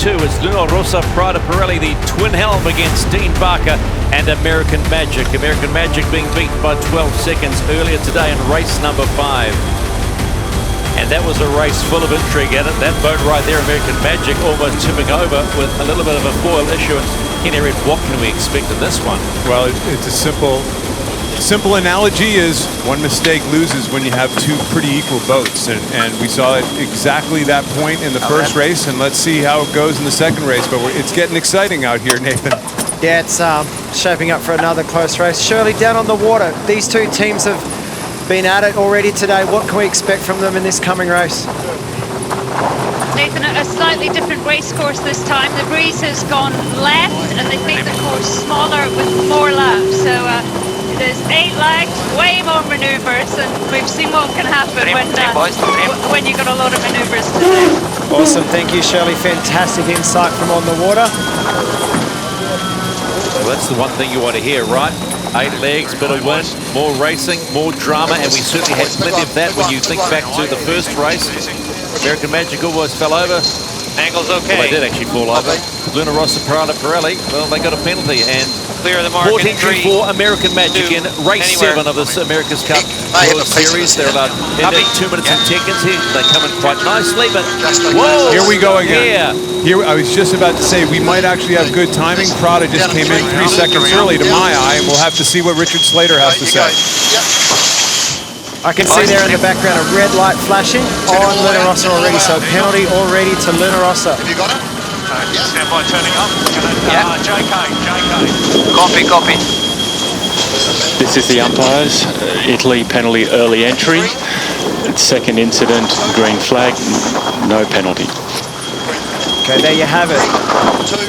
2. It's Luna Rossa, Prada Pirelli, the twin helm against Dean Barker and American Magic. American Magic being beaten by 12 seconds earlier today in race number 5. And that was a race full of intrigue in it. That boat right there, American Magic, almost tipping over with a little bit of a foil issue. And Kenny Red, what can we expect in this one? Well, it's a simple analogy is one mistake loses when you have two pretty equal boats. And we saw it exactly that point in the first race. And let's see how it goes in the second race. But it's getting exciting out here, Nathan. Yeah, it's shaping up for another close race. Shirley, down on the water. These two teams have been at it already today. What can we expect from them in this coming race? Nathan, a slightly different race course this time. The breeze has gone left and they've made the course smaller with more laps. So there's 8 legs, way more manoeuvres, and we've seen what can happen when you've got a lot of manoeuvres to do. Awesome, thank you, Shirley. Fantastic insight from on the water. Well, that's the one thing you want to hear, right? 8 legs, bit of wind, more racing, more drama, and we certainly had plenty of that when you think back to the first race. American Magic almost fell over. Angle's okay. Well, they did actually fall over. Luna Rossa, Prada Pirelli, well, they got a penalty, and clear the mark. port entry for American Magic in race 7 of this America's Cup World Series. They're about 2 minutes and 10 seconds here. They come in quite nicely, but whoa! Here we go again. Yeah. Here, I was just about to say, we might actually have good timing. Prada just came in 3 seconds early to my eye, and we'll have to see what Richard Slater has to say. I can see there in the background a red light flashing on Luna Rossa already, so penalty already to Luna Rossa. Have you got it? Stand by turning up. JK. Copy. This is the umpires. Italy penalty early entry. Second incident, green flag, no penalty. Okay, there you have it.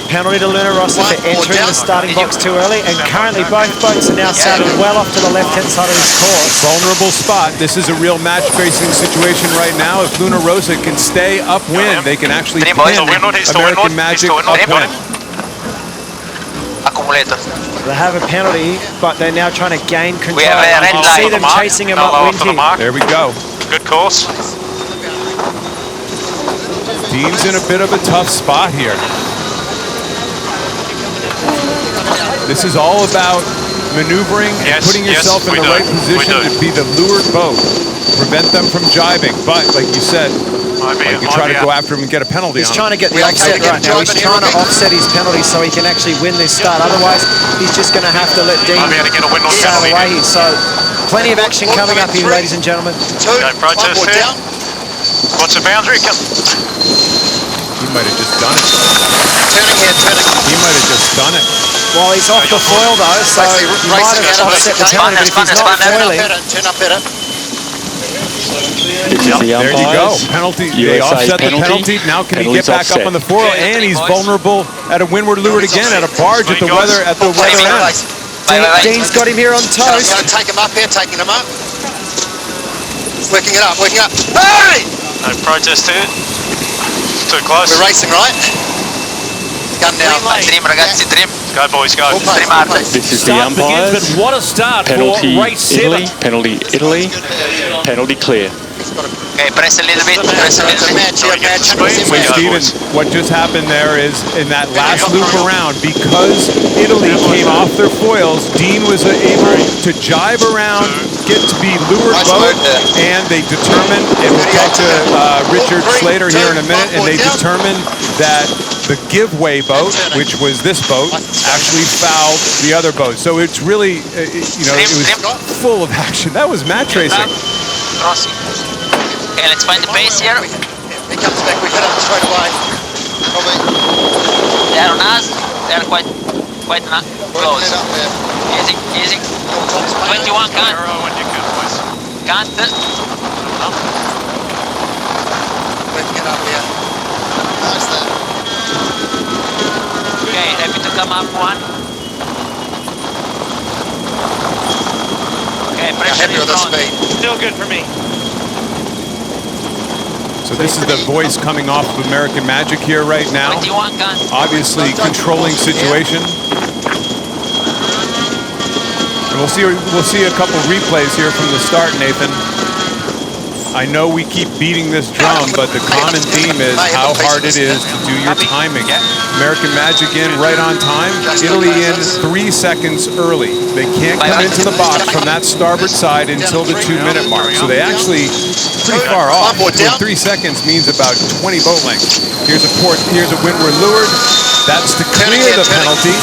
Penalty to Luna Rossa for entering the starting box too early, and currently both boats are now sailing well off to the left-hand side of this course. Vulnerable spot. This is a real match-facing situation right now. If Luna Rossa can stay upwind, they can actually pin American Magic upwind. They have a penalty, but they're now trying to gain control. We have a red you can light see them chasing him upwind here. There we go. Good course. Dean's in a bit of a tough spot here. This is all about maneuvering and putting yourself in the right position to be the lured boat, prevent them from jibing. But like you said, you try to go after him and get a penalty. He's trying to get the offset right now. He's trying to offset his penalty so he can actually win this start. Otherwise, he's just going to have to let Dean sail away here. So, plenty of action coming up here, ladies and gentlemen. No protest here. What's the boundary? He might have just done it. Turning. He might have just done it. Well, he's off the foil though, so he might have offset the penalty, but if he's not foiling... Turn up better. This is the There you go. umpires. Penalty. They USA offset the penalty. Now can he get Penalty's back up offset. on the foil? And he's vulnerable at a windward leeward again at a barge at the weather end. Dean's got him here on toast. Take him up here, taking him up. Working it up. Hey! No protest here. It's too close. We're racing, right? Gun down. Trim, ragazzi, trim. Go, boys, go. This is the Start begins, umpires. but what a start Penalty for race 7. Italy. Penalty Italy. Penalty clear. Okay, press a little bit. Stephen, what just happened there is in that last loop around, because Italy came off their foils, Dean was able to jibe around, get to be lured boat, and they determined, and we'll talk to Richard Slater here in a minute, and they determined that the giveaway boat, which was this boat, actually fouled the other boat. So it's really, it was full of action. That was match racing. Okay, let's find the base here. He comes back, we hit him straight away. Probably. They are on us. They are quite close. Easy. 21 can't. Can't. Let's get up here. Nice there. Okay, happy to come up one. Okay, pressure is on. Still good for me. So this is the voice coming off of American Magic here right now. Obviously controlling situation. And we'll see a couple replays here from the start, Nathan. I know we keep beating this drum, but the common theme is how hard it is to do your timing. American Magic in right on time, Italy in 3 seconds early. They can't come into the box from that starboard side until the 2-minute mark. So they actually pretty far off. 3 seconds means about 20 boat lengths. Here's a windward leeward. That's to clear the penalty.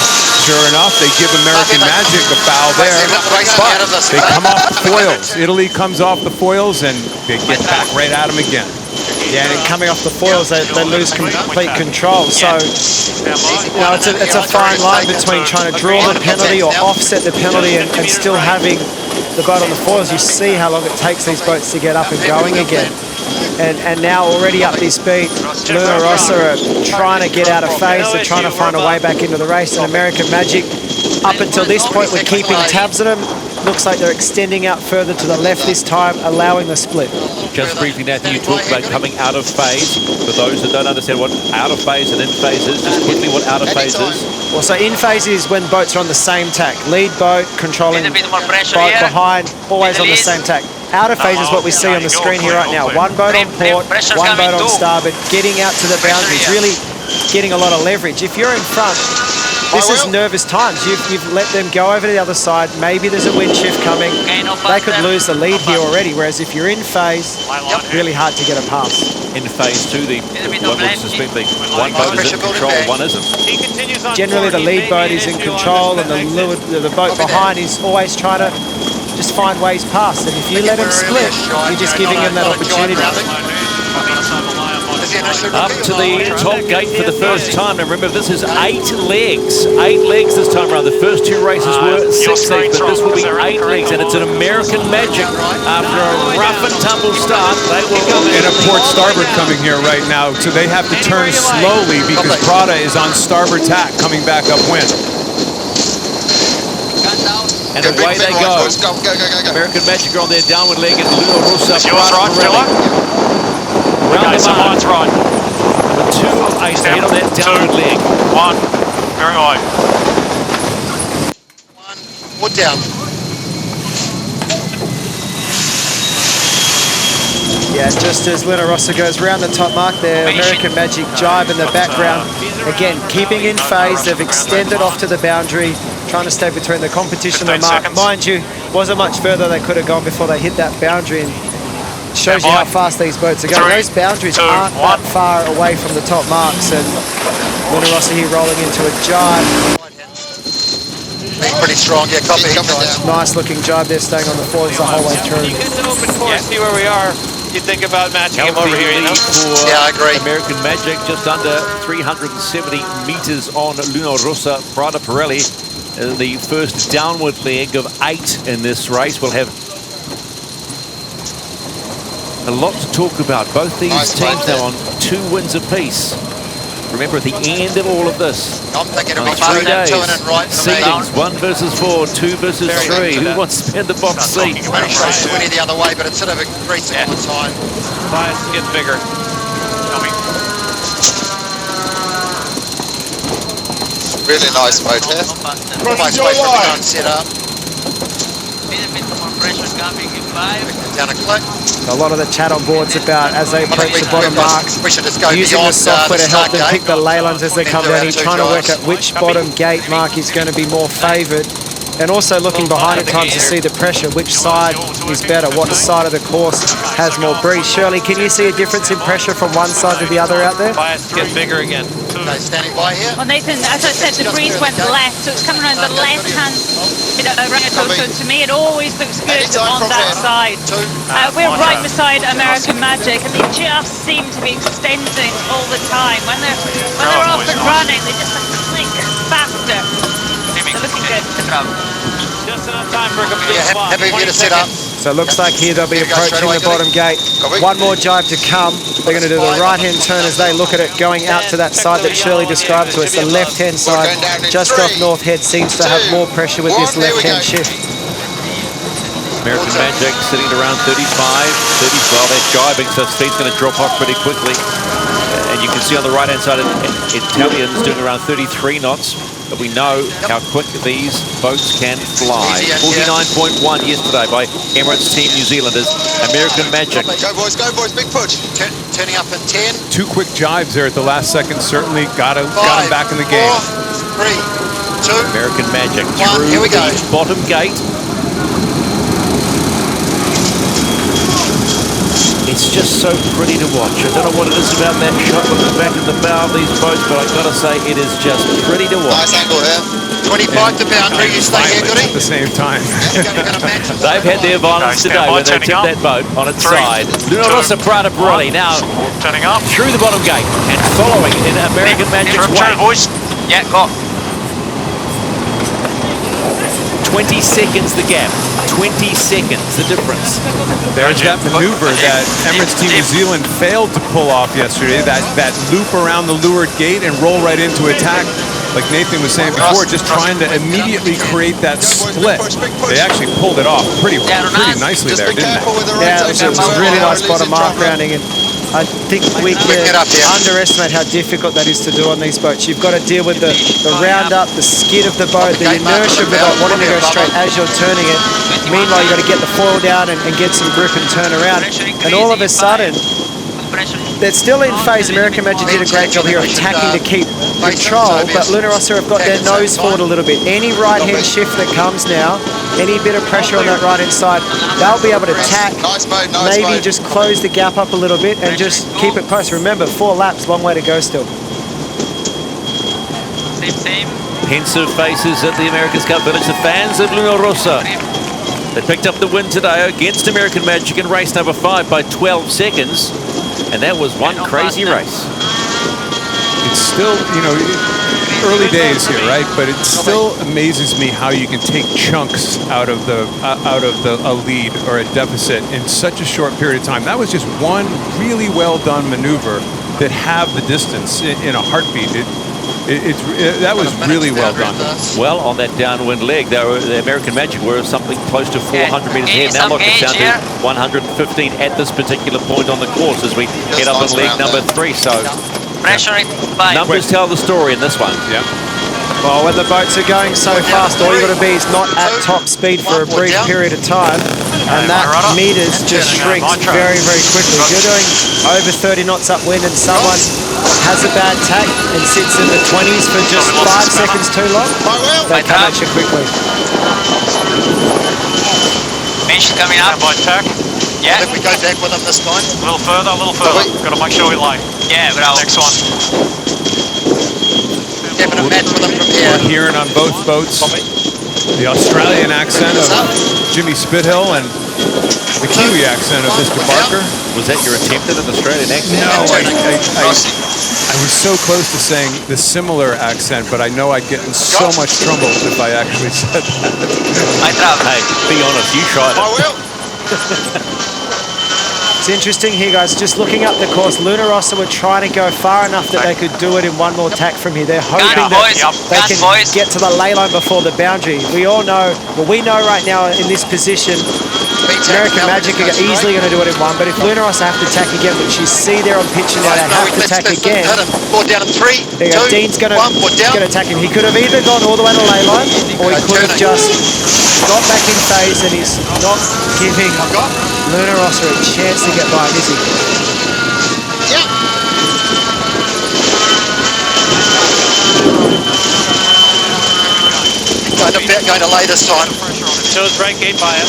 Sure enough, they give American Magic a foul there, but they come off the foils. Italy comes off the foils and they get back right at them again. Yeah, and coming off the foils, they lose complete control. So, you know, it's a fine line between trying to draw the penalty or offset the penalty and still having the boat on the foils. You see how long it takes these boats to get up and going again. And now already up this beat, Luna Rossa are trying to get out of phase. They're trying to find a way back into the race. And American Magic, up until this point, we're keeping tabs on them. Looks like they're extending out further to the left this time, allowing the split. Just briefly, Nathan, you talked about coming out of phase. For those that don't understand what out of phase and in phase is, just quickly what out of phase is. Well, so in phase is when boats are on the same tack. Lead boat, controlling boat behind, always on the same tack. Out of phase is what we see on the screen here right now. One boat on port, one boat on starboard, getting out to the boundaries, really getting a lot of leverage. If you're in front, this is nervous times. You've let them go over to the other side. Maybe there's a wind shift coming. They could lose the lead here already, whereas if you're in phase, really hard to get a pass. In phase 2, one boat is in control, one isn't. Generally, the lead boat is in control, and the boat behind is always trying to just find ways past. And if you let them split, you're just giving them that opportunity. Up to the top gate for the first time. And remember, this is 8 legs. 8 legs this time around. The first 2 races were 6 legs, but this will be 8 legs. And it's an American Magic. After a rough and tumble start, they will go in a port starboard coming here right now. So they have to turn slowly because Prada is on starboard tack coming back upwind. And away they go. American Magic are on their downward leg, and Luna Rossa. Prada Cup. Okay, so mine's right. The 2 of 8 head on that downward leg. 1, very high. 1, wood down. Yeah, just as Luna Rossa goes round the top mark there, American Magic jibe in the background. Again, keeping in phase, they've extended off to the boundary, trying to stay between the competition and the mark. Mind you, wasn't much further they could have gone before they hit that boundary, and shows you how fast these boats are going. Those boundaries aren't that far away from the top marks, and Luna Rossa here rolling into a jibe. Being pretty strong, yeah, copy. Nice looking jibe there, staying on the foils the whole way through. You get the open course, see where we are. You think about matching him over here, you know? Yeah, I agree. American Magic just under 370 meters on Luna Rossa. Prada Pirelli, the first downward leg of 8 in this race. We'll have a lot to talk about. Both these teams now on 2 wins apiece. Remember, at the end of all of this, I'm thinking it'll be 3 days, right seedings 1 versus 4, 2 versus 3. Who wants to spend the box seat? 20 the other way, but it's sort of increasing all the time. Bias is getting bigger. Really nice boat here. Nice boat for the gun set up. Down a clip. A lot of the chat on board's about, as they approach the bottom mark, using the software to help them pick the ley lines as they come down. He's trying to work out which bottom gate mark is going to be more favoured. And also looking behind at times to see the pressure, which side is better, what side of the course has more breeze. Shirley, can you see a difference in pressure from one side to the other out there? Bias is getting bigger again. Okay, standing by here. Well, Nathan, as I said, the breeze went left, so it's coming around the left-hand right. So to me, it always looks good on that side. We're right beside American Magic, and they just seem to be extending all the time. When they're off and running, they just click faster. They're looking good. Just enough time for a complete spot. Happy for you to set up. So it looks like here they'll be approaching the bottom gate. One more jibe to come. They're going to do the right-hand turn as they look at it, going out to that side that Shirley described to us. The left-hand side, just off North Head, seems to have more pressure with this left-hand shift. American Magic sitting at around 35, 30. Well, they're jibing, so speed's going to drop off pretty quickly. And you can see on the right-hand side, Italians doing around 33 knots. but we know how quick these boats can fly. 49.1 yesterday by Emirates Team New Zealanders. American Magic. Go boys, big push. Turning up in 10. 2 quick jives there at the last second certainly got him back in the game. 4, 3, 2. American Magic 1. through Here we go. the bottom gate. It's just so pretty to watch. I don't know what it is about that shot looking back at the bow of these boats, but I've got to say it is just pretty to watch. Nice angle here. 25 to boundary. You stay here, Goody. At the same time. They've had their violence today when they tipped that boat on its side. Luna Rossa, Prada Cup now Turning up. through the bottom gate and following in American Magic's way. boys. Yeah, go. 20 seconds the gap. 20 seconds the difference. There's that maneuver that Emirates Team New Zealand failed to pull off yesterday, that loop around the leeward gate and roll right into attack. Like Nathan was saying before, just trying to immediately create that split. They actually pulled it off pretty nicely there, didn't they? Yeah, it was a really nice bottom mark rounding, and I think we can underestimate how difficult that is to do on these boats. You've got to deal with the round up, the skid of the boat, the inertia of the boat, wanting to go straight as you're turning it. Meanwhile, you've got to get the foil down and get some grip and turn around. And all of a sudden, they're still in phase. American Magic did a great job here of attacking to keep control, but Luna Rossa have got their nose forward a little bit. Any right-hand shift that comes now, any bit of pressure on that right-hand side, they'll be able to tack, maybe just close the gap up a little bit and just keep it close. Remember, 4 laps, long way to go still. Same. Pensive faces at the America's Cup Village. The fans of Luna Rossa. They picked up the win today against American Magic in race number 5 by 12 seconds. And that was one crazy race. It's still, you know, early days here, right? But it still amazes me how you can take chunks out of a lead or a deficit in such a short period of time. That was just one really well done maneuver that halved the distance in a heartbeat. That was really well done. Well, on that downwind leg, the American Magic were something close to 400 metres ahead. Now look, it's down to 115 at this particular point on the course as we head up on leg number 3. So numbers tell the story in this one. Yeah. Well, when the boats are going so fast, all you've got to be is not at top speed for a brief period of time, and that meters just shrinks very, very quickly. If you're doing over 30 knots upwind and someone has a bad tack and sits in the 20s for just 5 seconds too long, they come at you quickly. Fish coming up. Yeah. I think we go back with them this time. A little further. Got to make sure we line. Yeah, bravo. Next one. Having a match with them from here. We're hearing on both boats the Australian accent of Jimmy Spithill and the Kiwi accent of Mr. Barker. Was that your attempt at an Australian accent? No, I was so close to saying the similar accent, but I know I'd get in so much trouble if I actually said that. Hey, be honest, you tried it. I will. It's interesting here, guys, just looking up the course, Luna Rossa were trying to go far enough that they could do it in one more tack from here. They're hoping that they can get to the ley line before the boundary. We all know, well, we know right now in this position, American Magic are easily going to do it in one, but if Luna Rossa have to tack again, which you see there on picture now, they have to tack again. Down in 3, 2, Dean's going to attack him. He could have either gone all the way to ley line, or he could have just got back in phase, and he's not giving Luna Rossa a chance to get by, is he? Yeah. Going to lay this time. So it's right gate by it.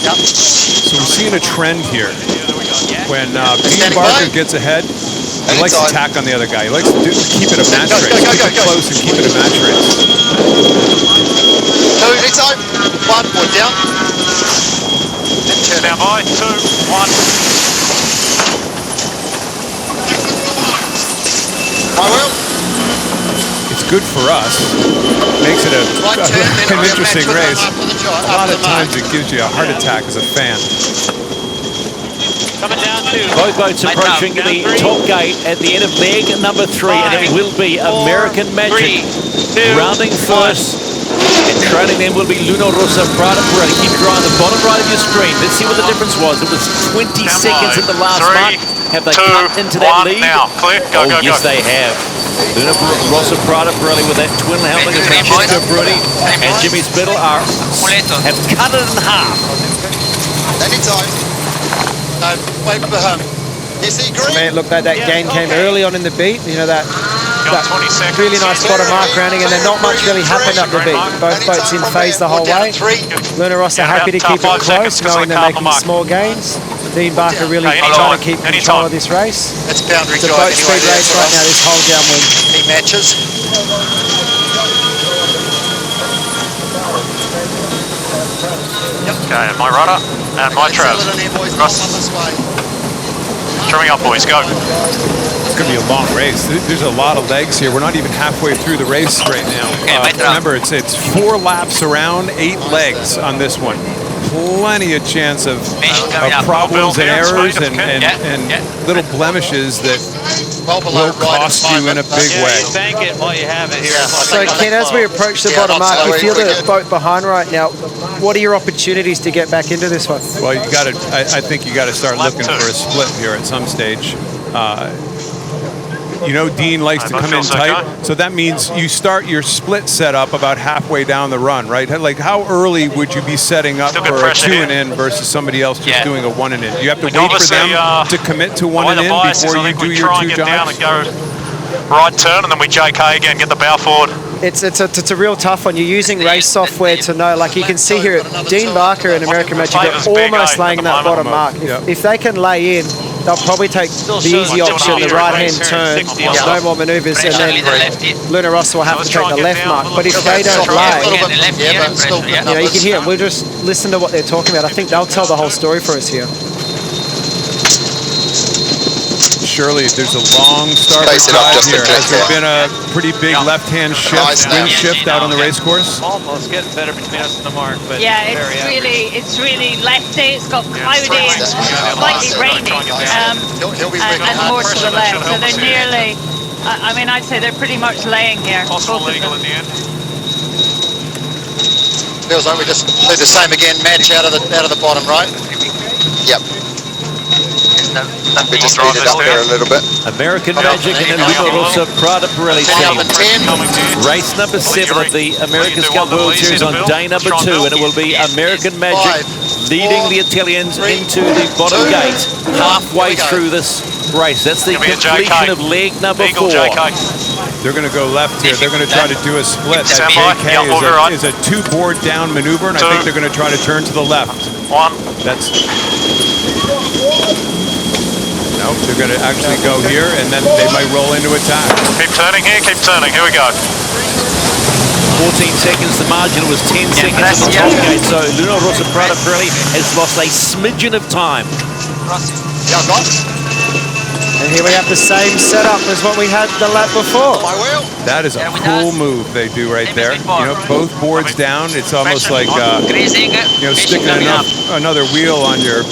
Yep. So we're seeing a trend here. When Dean Barker gets ahead, he likes to tack on the other guy. He likes to keep it a match race. Keep it close and keep it a match race. 2, inside. 1, more down. And turn Stand by. 2, 1. I will. It's good for us. Makes it an interesting race. A lot of times it gives you a heart attack as a fan. Coming down to Both boats approaching the top gate at the end of leg number 3, and it will be American Magic rounding first. And trailing them will be Luna Rossa, Prada Cup. Keep your eye on the bottom right of your screen. Let's see what the difference was. It was 20 seconds at the last mark. Have they cut into that lead? Now, clear. Go, yes, they have. Luna Rossa, Prada Pirelli with that twin helmet of Francesco Bruni and Jimmy Spittle have cut it in half. Anytime. No, wait for him. You see green? Man, look, that gain came early on in the beat. You know, that really nice bottom mark rounding, and then not much really happened up the beat. Both boats in phase the whole way. Luna Rossa happy to keep it close, knowing they're making small gains. Dean Barker really trying to keep control of this race. It's boundary It's a drive boat speed anyway, race right now, this whole downwind. He matches. Okay, my rudder and my trav. Trimming up, boys, go. It's going to be a long race. There's a lot of legs here. We're not even halfway through the race right now. Remember, it's 4 laps around, 8 legs on this one. Plenty of chance of problems and errors and little blemishes that will cost you in a big way. Bank it while you have it here. So Ken, as we approach the bottom mark, you feel the boat behind right now. What are your opportunities to get back into this one? Well, you got to. I think you got to start looking for a split here at some stage. You know, Dean likes to come in tight, so that means you start your split setup about halfway down the run, right? Like, how early would you be setting up for a 2 and in versus somebody else just doing a 1 and in? You have to wait for them to commit to 1 and in before you do your 2 jobs. Right turn, and then we JK again, get the bow forward. It's a real tough one. You're using race software to know, like you can see here, Dean Barker and American Magic are almost laying that bottom mark. If they can lay in, they'll probably take the easy option, the right-hand turn, no more manoeuvres, and then Luna Rossa will have to take the left mark. But if they don't lay, you know, you can hear them. We'll just listen to what they're talking about. I think they'll tell the whole story for us here. Surely there's a long starboard drive here. Has there been a pretty big left-hand shift, wind shift out on the race course? Almost getting better between us and the mark, but yeah, it's really lefty. It's got cloudy and slightly rainy, and more to the left. So they're nearly. I mean, I'd say they're pretty much laying here. Possible legal in the end. Feels like we just do the same again. Match out of the bottom, right? Yep. We just speed it up there a little bit. American Magic and Luna Rossa, Prada Pirelli team. Race number 7 of the America's Cup World Series on day number 2, and it will be American Magic leading the Italians into the bottom gate halfway through this race. That's the completion of leg number 4. They're going to go left here. They're going to try to do a split. That JK is a 2-board down maneuver, and I think they're going to try to turn to the left. That's... No, they're going to actually go here, and then they might roll into attack. Keep turning here, keep turning. Here we go. 14 seconds, the margin was 10 seconds at the top gate, so Luna Rossa, Prada Pirelli has lost a smidgen of time. And here we have the same setup as what we had the lap before. That is a cool move they do right there. You know, both boards down. It's almost like you know, sticking another wheel on your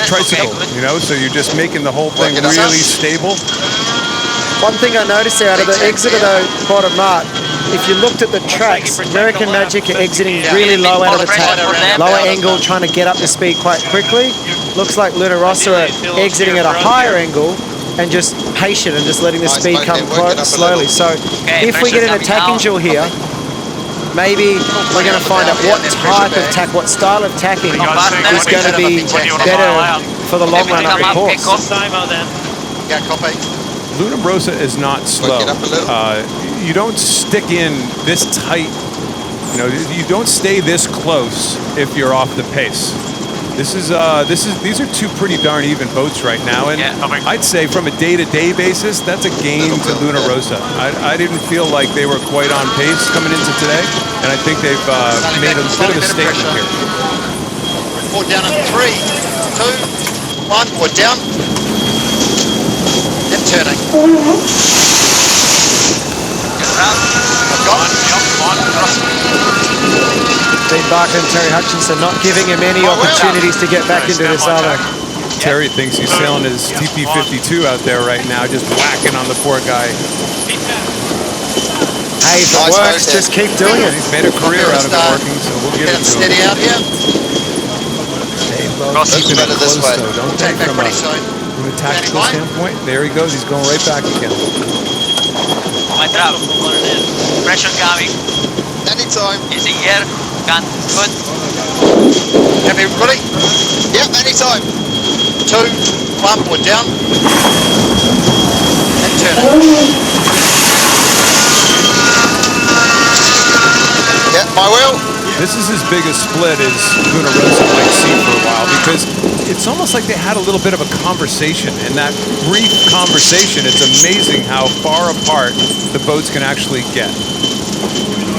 tricycle. You know, so you're just making the whole thing really stable. One thing I noticed there out of the exit of the bottom mark, if you looked at the tracks, American Magic are exiting really low out of the track, lower angle, trying to get up to speed quite quickly. Looks like Luna Rossa are exiting at a higher angle and just patient and just letting the speed come slowly. So if we get an attacking duel here, maybe we're going to find out what type of tack, what style of tacking is going to be better for the long run up the course. Yeah, copy. Luna Rossa is not slow. You don't stick in this tight. You know, you don't stay this close if you're off the pace. These are 2 pretty darn even boats right now, and I'd say from a day-to-day basis, that's a game to Luna Rossa. I didn't feel like they were quite on pace coming into today, and I think they've made a bit of a statement here. We're down in 3, 2, 1. We're down. And turning. Dean Barker and Terry Hutchinson not giving him any opportunities to get back into this other. Terry thinks he's sailing his TP52 out there right now, just whacking on the poor guy. Hey, if it works, just keep doing it. He's made a career out of it working, so we'll give it to him. Steady out here. Keeping it close, though. Don't take from a tactical standpoint. There he goes. He's going right back again. My trap. Pressure coming. Anytime. Easy here. Gun. Good. Happy, everybody? Yep, anytime. 2, 1, we're down. And turn it. Yep, my wheel. This is as big a split as Luna Rossa might see for a while, because it's almost like they had a little bit of a conversation. In that brief conversation, it's amazing how far apart the boats can actually get.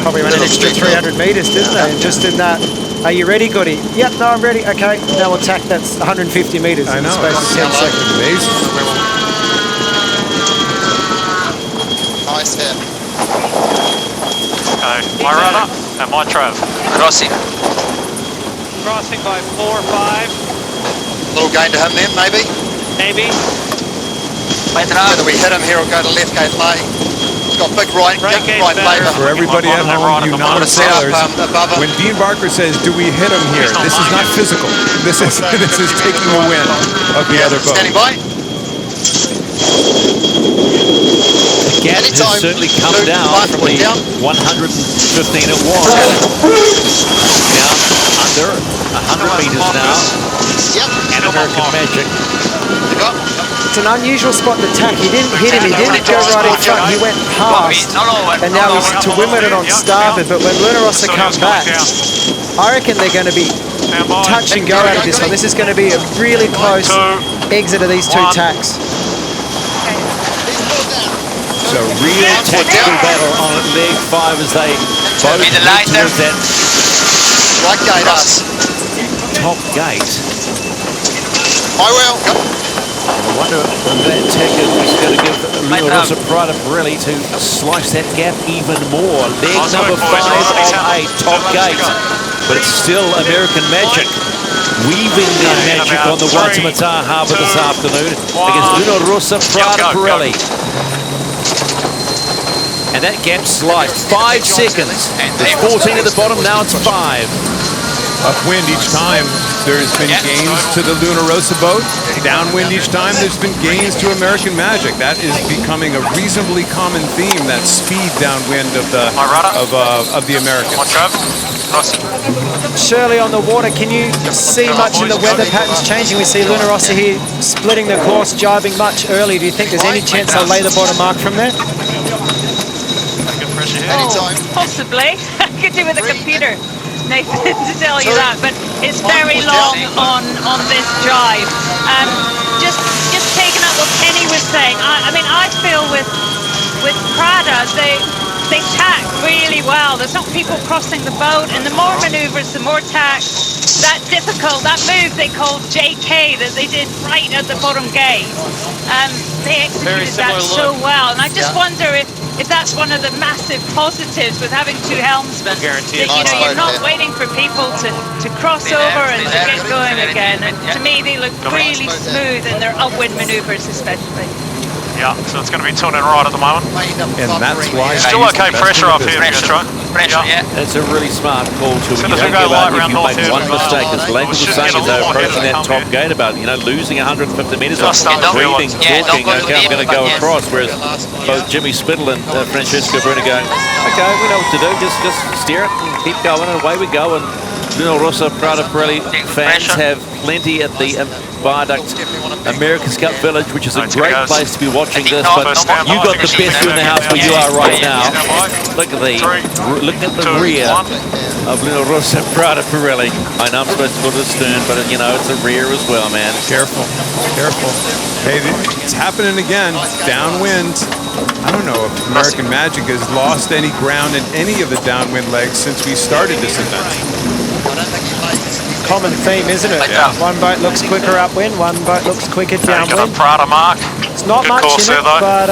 Probably ran an extra 300 meters, didn't they? And just in that, are you ready, Goody? Yep, no, I'm ready. Okay, now we'll tack. That's 150 meters in the space of 10 seconds. Amazing. Nice hit. Okay, my rudder and my trav. Crossing. Crossing by 4 or 5. Little gain to him then, maybe. Maybe. My trap. Whether we hit him here or go to left gate lay. He's got big right gate's favour. better. For everybody at home, you non-sailors, when Dean Barker says, "Do we hit him here?" This is not physical. This is taking the win of the other boat. Standing by. The gap has Anytime. certainly come 2, down 1, from we're the down. 115 it was. Now under 100 meters now. Yep. And American Magic. It's an unusual spot to tack. He didn't hit him. He didn't go right in front. He went past. And now he's to windward it on starboard. But when Luna Rossa come back, I reckon they're going to be touch and go out of this one. This is going to be a really close exit of these two tacks. So real tactical battle on leg 5 as they both Be the head lighter. towards that Right gate us. top gate. I will. I wonder if that ticket is going to give Luna Rossa Prada really to slice that gap even more. Leg number 5 of a top gate. But it's still American Magic weaving their magic on the Waitemata Harbour this afternoon against Luna Rossa Prada Pirelli. And that gap sliced. 5 seconds. There's 14 at the bottom, now it's 5. Upwind each time, there's been gains to the Luna Rossa boat. Downwind each time, there's been gains to American Magic. That is becoming a reasonably common theme, that speed downwind of the Americans. My trav. Crossing. Shirley on the water, can you see much in the weather patterns changing? We see Luna Rossa here splitting the course, jibing much early. Do you think there's any chance they'll lay the bottom mark from there? Anytime. Possibly. I could do with a computer, Nathan, to tell you that, but it's very long on this drive. Just taking up what Kenny was saying. I mean, I feel with Prada, they tack really well. There's not people crossing the boat, and the more maneuvers, the more tack. That difficult, that move they called JK that they did right at the bottom gate. They executed that so well, and I just wonder if that's one of the massive positives with having 2 helmsmen. Guaranteed. That, you're not waiting for people to cross over and to get going again. And to me, they look really smooth in their upwind maneuvers, especially. Yeah, so it's going to be turning right at the moment. And that's why Still okay pressure up here, if you try. Pressure, yeah. That's a really smart call too. As soon You as we don't go give up light if round you north make here, one mistake. As Len was should saying, get a as they were lot approaching here that to top come gate about, losing 150 metres Just off, don't breathing, yeah, don't talking, go okay, I'm going to go yes. across, whereas both Jimmy Spittle and Francesco Bruno going, okay, we know what to do, just steer it and keep going, and away we go. And Luna Rossa Prada Pirelli fans have plenty at the Viaduct America's Cup Village, which is a great place to be watching this, but you got the best view in the house where you are right now. Look at the rear of Luna Rossa Prada Pirelli. I know I'm supposed to go to the stern, but it's a rear as well, man. Careful, careful. Hey, it's happening again. Downwind. I don't know if American Magic has lost any ground in any of the downwind legs since we started this event. Common theme, isn't it? Yeah. One boat looks quicker upwind, one boat looks quicker Got a downwind. Prada mark. It's not Good much course in there, it, though. but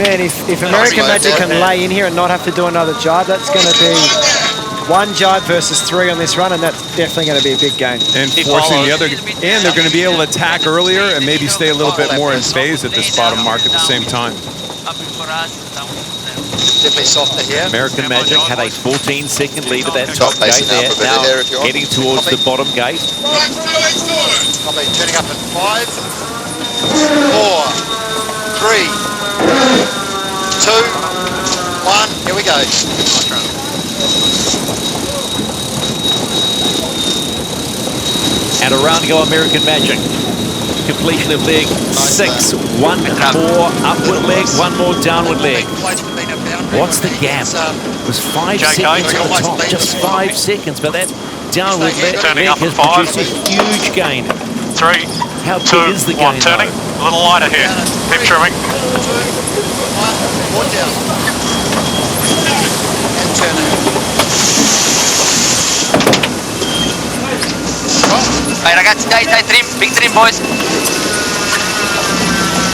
man, if American Magic can lay in here and not have to do another jibe, that's going to be 1 jibe versus 3 on this run, and that's definitely going to be a big gain. And forcing the other, and they're going to be able to attack earlier and maybe stay a little bit more in phase at this bottom mark at the same time. Definitely softer here. American Magic had a 14-second lead at that top gate there. Now heading towards the bottom gate. Copy, turning up in 5, 4, 3, 2, 1, here we go. And around go American Magic. Completion of leg 6. One more upward leg, one more downward leg. What's the gap? It was 5 seconds at the top, just 5 seconds, but that downward leg has produced a huge gain. 3, How 2, big is the 1, gain? turning. A little lighter here. Keep trimming. 2, 1, more down. And turning. Vai ragazzi, dai, trim, big trim boys.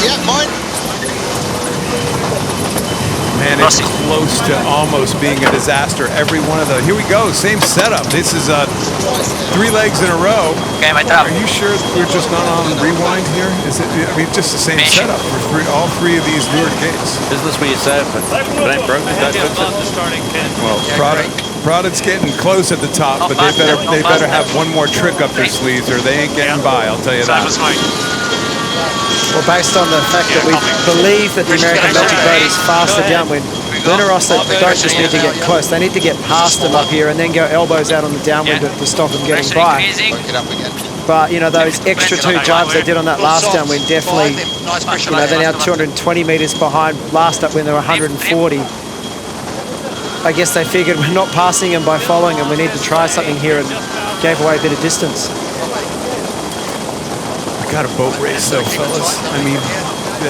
Yeah, fine. Man, it's close to almost being a disaster. Every one of those. Here we go, same setup. This is 3 legs in a row. Okay, my trap. Are you sure we're just not on rewind here? Is it? I mean, just the same setup for all 3 of these lured gates. Business where you say if it ain't broken, don't fix it. Well, Prada's getting close at the top, but they better have one more trick up their sleeves, or they ain't getting by. I'll tell you that. Well, based on the fact that we believe that the American Magic boat is faster downwind, Luna Rossa don't just need to get close, they need to get past them up here and then go elbows out on the downwind to stop them getting by. But, you know, those extra 2 jibes they did on that last downwind definitely, you know, they're now 220 metres behind. Last upwind, they were 140. I guess they figured we're not passing them by following them, we need to try something here, and gave away a bit of distance. Got a boat race though, fellas. I mean,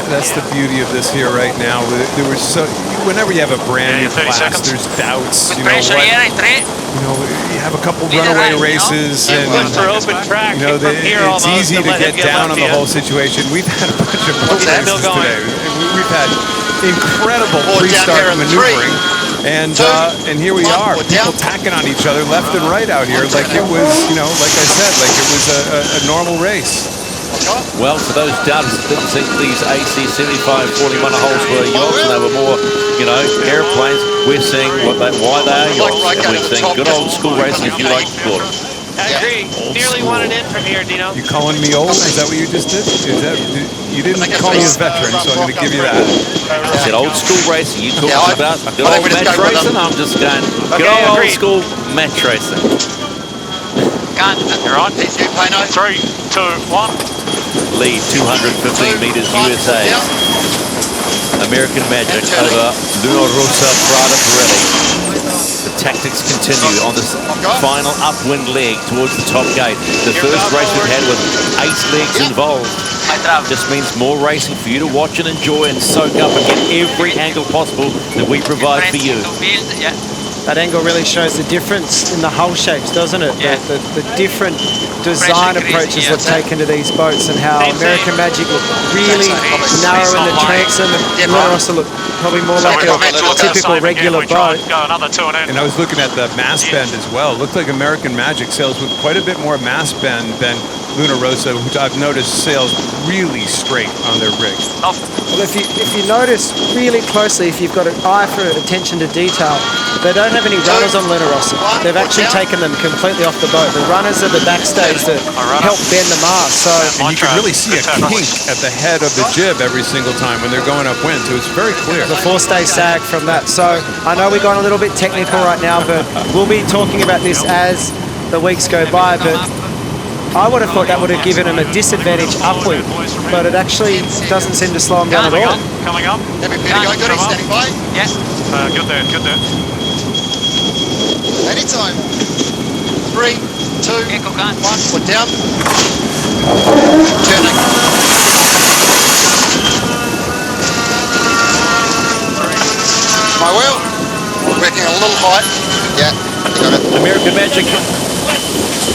that's the beauty of this here right now. There was whenever you have a brand new class, there's doubts. You know what? You have a couple runaway races, and you know it's easy to get down on the whole situation. We've had a bunch of boat races today. We've had incredible pre-start maneuvering, and here we are, people tacking on each other left and right out here, like it was, you know, like I said, like it was a normal race. Well, for those doubters that didn't think these AC 75 41 holes were yachts and they were more, you know, airplanes, we're seeing why they are yachts, and we're seeing good old school racing, if you like to call it. I agree. Nearly wanted in from here, Dino. You calling me old? Is that what you just did? You didn't call me a veteran, so I'm going to give you that. I said old school racing. You talked about good old match racing. I'm just going good old school match racing. You're on. 3, 2, 1. Lead 215 metres USA. American Magic over Luna Rossa Prada Pirelli. The tactics continue on this final upwind leg towards the top gate. The first race we've had with 8 legs involved. Just means more racing for you to watch and enjoy and soak up and get every angle possible that we provide for you. That angle really shows the difference in the hull shapes, doesn't it? The different design approaches we've taken to these boats, and how American Magic look really narrow in the transom, and Luna Rossa look probably more like a typical regular boat. And I was looking at the mast bend as well. It looked like American Magic sails with quite a bit more mast bend than Luna Rossa, which I've noticed sails really straight on their rig. Well, if you notice really closely, if you've got an eye for attention to detail, they don't have any runners on Luna Rossa. They've actually taken them completely off the boat. The runners are the backstays that help bend the mast. So, and you can really see a kink at the head of the jib every single time when they're going upwind, so it's very clear. The forestay sag from that. So I know we're going a little bit technical right now, but we'll be talking about this as the weeks go by. But I would have thought that would have given them a disadvantage upwind, but it actually doesn't seem to slow them down at all. Coming up. Everybody standing by? Yes. Good there, good there. Anytime. 3, 2, 1, foot down. Turning. My wheel. Working a little high. Yeah, got it. American Magic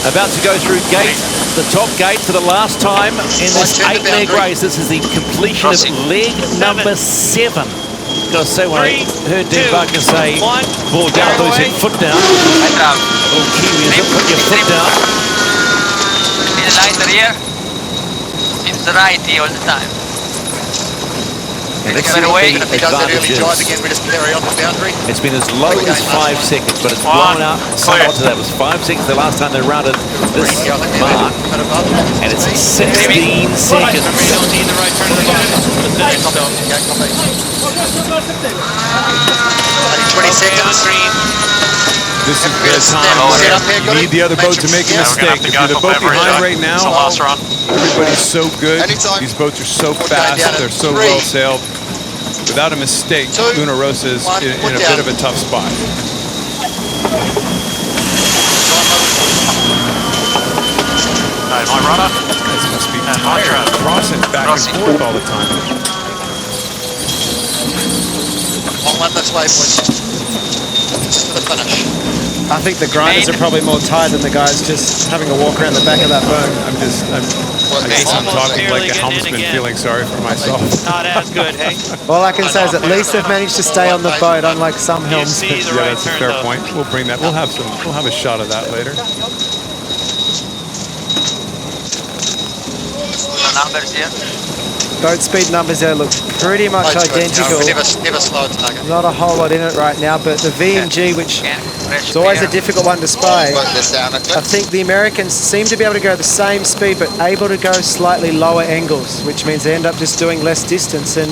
about to go through gate, the top gate for the last time in this 8-leg race. This is the completion of leg number 7. Got to say, when I heard Dean Barker say, ball down, those hit foot down. Little Kiwi, put your foot down. It's lighter here. Seems righty all the time. And let's Get see away. what If the he does that early advantage drive is. again, we just carry on the boundary. It's been as low as 5 seconds, but it's blown out somewhat to that. It was 5 seconds the last time they rounded this mark, and it's 16 seconds. Need the right turn to the bottom. The finish, so. 20 seconds. This is the time where you need the other boat to make a Yeah, we're gonna have mistake. to If go you're the for boat every behind shot. right It's the now, last run. everybody's so good. Anytime. These boats are so We're fast. going down They're at so 3, well sailed. Without a mistake, 2, Luna Rossa is 1, in put a down. bit of a tough spot. Hey, my rudder. Guys must be my tired, trap. crossing back Crossing. and forth all the time. One lap this way, boys. Just to the finish. I think the grinders are probably more tired than the guys just having a walk around the back of that boat. Well, I guess I'm almost talking barely like a getting in helmsman again. feeling sorry for myself. Not as good, hey? All I can say is at least they've managed to stay on the boat, unlike some You see helmsmen. the Yeah, right that's a turn, fair though. point. We'll bring that. We'll have a shot of that later. The numbers here. Boat speed numbers there look pretty much identical. Never slow a target. Not a whole lot in it right now, but the V&G, which Can is always a difficult one to spy, Put this down a I clip. think the Americans seem to be able to go the same speed, but able to go slightly lower angles, which means they end up just doing less distance, and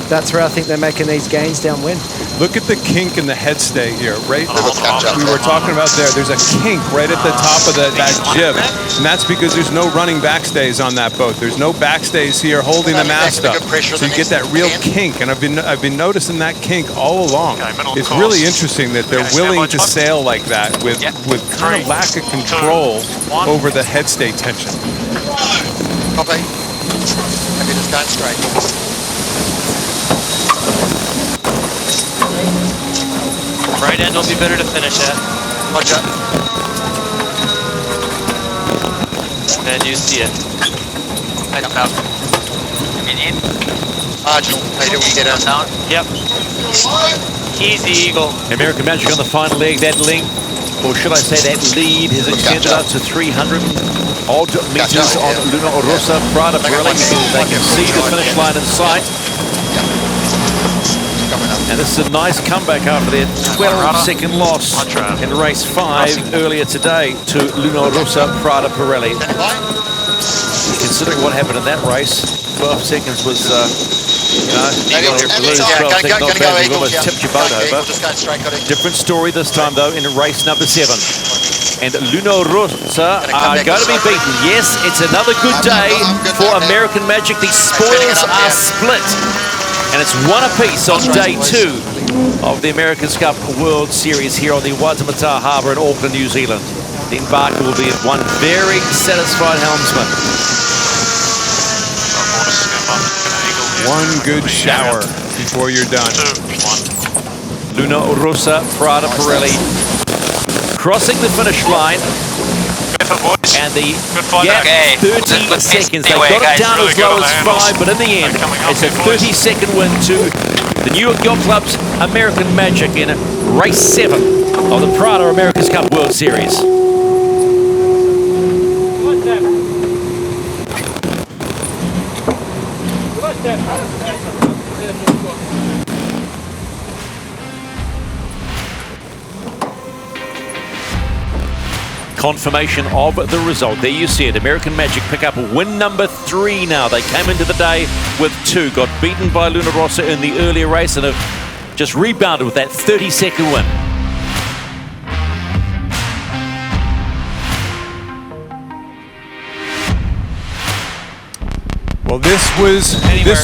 that's where I think they're making these gains downwind. Look at the kink in the headstay here, right? catch up. We were talking about there's a kink right at the top of that jib, and that's because there's no running backstays on that boat. There's no backstays here holding the mast up, so you get that real kink, and I've been noticing that kink all along. Okay, middle It's course. really interesting that they're Okay, stand willing by, to John. sail like that with kind of lack of control 1. over the headstay tension. Copy. Maybe just going straight. Right end will be better to finish at. Roger. And you see it. I come out. We need. Marginal. Later we get out. Down. Yep. Easy eagle. American Magic on the final leg. That length, or should I say that lead, has extended up to 300 odd meters on Luna Rossa. Prada Cup. They can see the finish line in sight. And this is a nice comeback after their 12-second loss in race 5 earlier today to Luna Rossa Prada Pirelli. Considering what happened in that race, 12 seconds was, you know, you lose 12 seconds, not bad. You've almost tipped your boat over. Different story this time, though, in race number 7. And Luna Rossa are going to be beaten. Yes, it's another good day for American Magic. The spoils are split. And it's one apiece on day 2 of the America's Cup World Series here on the Waitemata Harbour in Auckland, New Zealand. Dean Barker will be one very satisfied helmsman. One good shower before you're done. 2, 1. Luna Rossa Prada Pirelli crossing the finish line. And the gap, 30 seconds. They got it down as low as 5, but in the end, it's a 30-second win to the New York Yacht Club's American Magic in race 7 of the Prada America's Cup World Series. Confirmation of the result. There you see it. American Magic pick up win number 3 now. They came into the day with 2. Got beaten by Luna Rossa in the earlier race and have just rebounded with that 30-second win. Well, this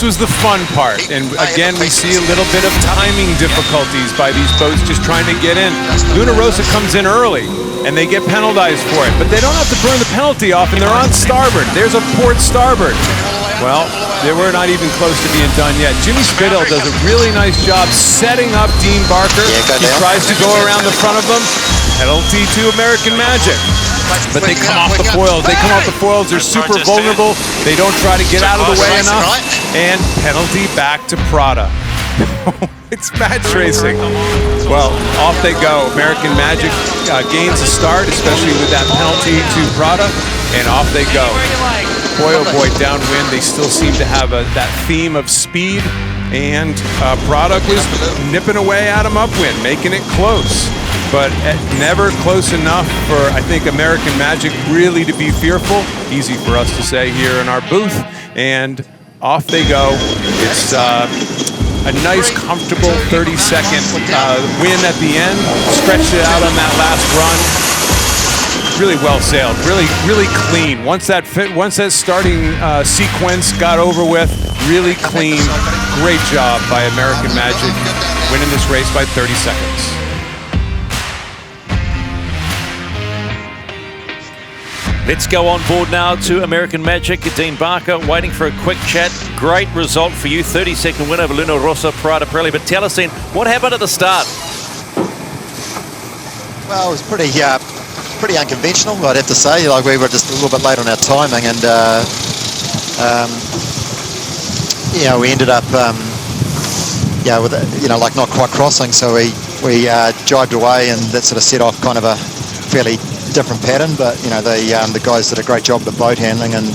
was the fun part, and again we see a little bit of timing difficulties by these boats just trying to get in. Luna Rossa comes in early, and they get penalized for it, but they don't have to burn the penalty off, and they're on starboard. There's a port starboard. Well, they were not even close to being done yet. Jimmy Spittle does a really nice job setting up Dean Barker. He tries to go around the front of them. Penalty to American Magic. But they come off the foils. They come off the foils. They're super vulnerable. They don't try to get out of the way enough. And penalty back to Prada. It's match racing. Well, off they go. American Magic gains a start, especially with that penalty to Prada, and off they go. Boy, oh boy, downwind, they still seem to have that theme of speed and Prada was nipping away at him upwind, making it close. But never close enough for, I think, American Magic really to be fearful. Easy for us to say here in our booth. And off they go. It's a nice, comfortable 30-second win at the end. Stretched it out on that last run. Really well sailed. Really clean. Once that starting sequence got over with, really clean. Great job by American Magic, winning this race by 30 seconds. Let's go on board now to American Magic. Dean Barker waiting for a quick chat. Great result for you, 30-second win over Luna Rossa, Prada Pirelli. But tell us then, what happened at the start? Well, it was pretty unconventional, I'd have to say. Like, we were just a little bit late on our timing, and we ended up with like not quite crossing, so we jibed away, and that sort of set off kind of a fairly different pattern. But the guys did a great job of the boat handling, and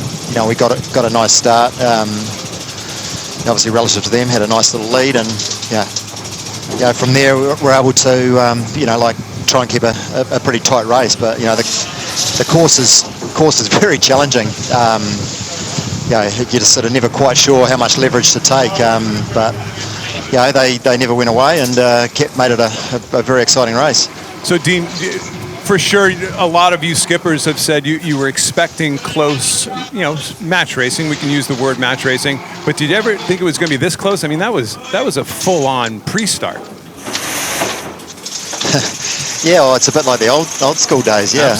we got a nice start. Obviously relative to them, had a nice little lead, and from there we're able to try and keep a pretty tight race. But the course is very challenging. You're just sort of never quite sure how much leverage to take, but they never went away, and made it a very exciting race. So Dean, for sure, a lot of you skippers have said you were expecting close, match racing. We can use the word match racing, but did you ever think it was going to be this close? I mean, that was a full-on pre-start. Yeah, well, it's a bit like the old school days. Yeah,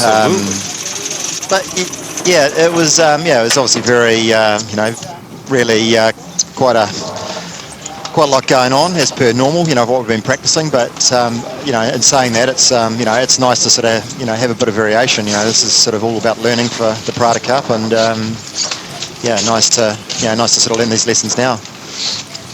but it was obviously very really quite a lot going on as per normal, what we've been practicing. But in saying that, it's nice to sort of have a bit of variation. This is sort of all about learning for the Prada Cup, and nice to sort of learn these lessons now.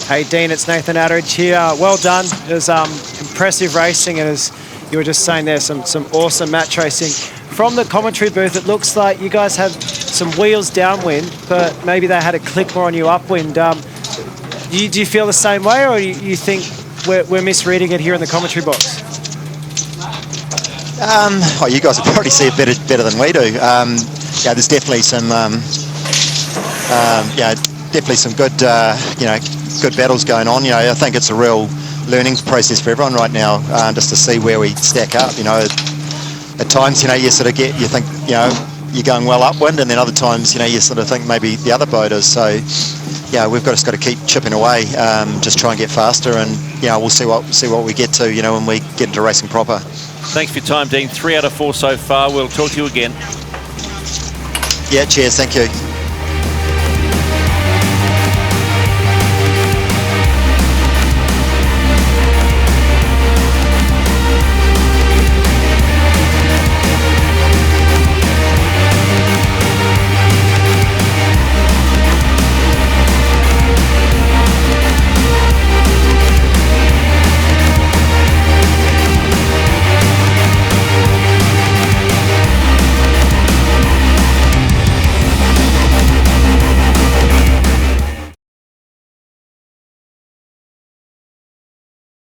Hey Dean, it's Nathan Atteridge here. Well done. It was impressive racing, and as you were just saying there, some awesome match racing. From the commentary booth, it looks like you guys had some wheels downwind, but maybe they had a click more on you upwind. Do you feel the same way, or you think we're misreading it here in the commentary box? You guys will probably see it better than we do. There's definitely some good battles going on. I think it's a real learning process for everyone right now, just to see where we stack up. At times, you sort of you think, you're going well upwind, and then other times, you sort of think maybe the other boat is. So, we've just got to keep chipping away, just try and get faster, and we'll see what we get to, when we get into racing proper. Thanks for your time, Dean. 3 out of 4 so far. We'll talk to you again. Yeah, cheers. Thank you.